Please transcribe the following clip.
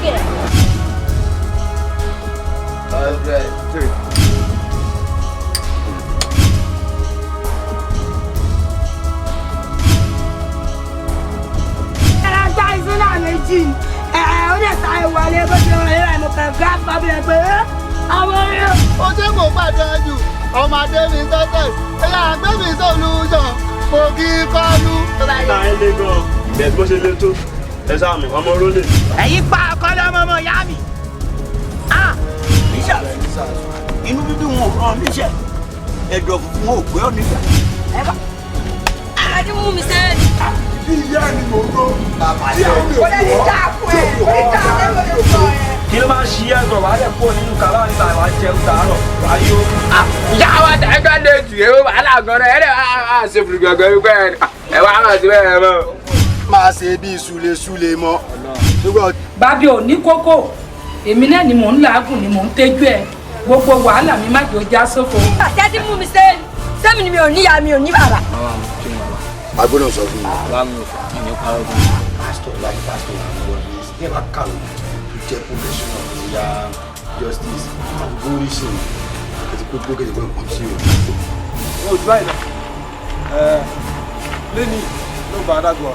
kẹ̀. ẹ̀rọ ajá ìṣúná méjì ó lè ta ìwọlé bó ṣe wọlé rẹ̀ mo kàn gá pàbílẹ̀ pé àwọn orin. ó ṣe kò pàdé jù ọmọdé mi sọ́tẹ̀ ẹ̀yà àgbẹ̀ mi solution mo kí kọ́lù. ta ẹ lé gan bẹ́ẹ̀ bó ṣe lé tó ẹ sáà mi ọmọ rólè. ẹ̀yin pa ọkọ lọ́mọ ọmọ ìyá mi. níṣà inú bíbí wọn ò rán níṣẹ́ ẹ̀dọ̀ fún wọn ò gbé ọ nígbà. Àdí mú mi sẹ́yìn. bí ìyá ni mò ń lọ tí àwọn mi ò kò lè ní dáa fún ẹ kò ní dáa lẹ́gbẹ̀ẹ́ lè sọ ẹ. kí ló máa ń ṣí ẹ̀gbọ́n wàá lẹ̀ pọ̀ nínú kàlá níta ìwà jẹun tààrọ̀ wáyé o. ìyá wa tẹ̀gbẹ́ lè tù ẹ́ wàhálà gan-an ẹ̀ ẹ̀ ṣe fìdí gangan wípé ẹ̀ wá hàn sí bẹ́ẹ̀ mọ́. máa ṣe bí súlesúle mọ́ ṣùgbọ́n bábí ò ní kókó èmi náà ni mò ń làágùn ni mò ń tẹ́jú ẹ gbogbo wàhálà mi má jò já sófo. Àtẹ́tí mú mi sẹ́yìn. Sẹ́mi ni mi ò níyà mi ò ní bàbá. agbóná sọ fún mi. bá mi ò fi ní parọ́ fún mi. pásítọ̀ láì pásítọ̀ àwọn ọ̀dọ́ ní ẹ̀ bá kàwé tó jẹ́ professional ìyá justice àgbórí ṣe àti pé gbókè ìgbọ́ nǹkan sí o. ó ti báyìí lọ lẹ́ni ló bá adágún wa.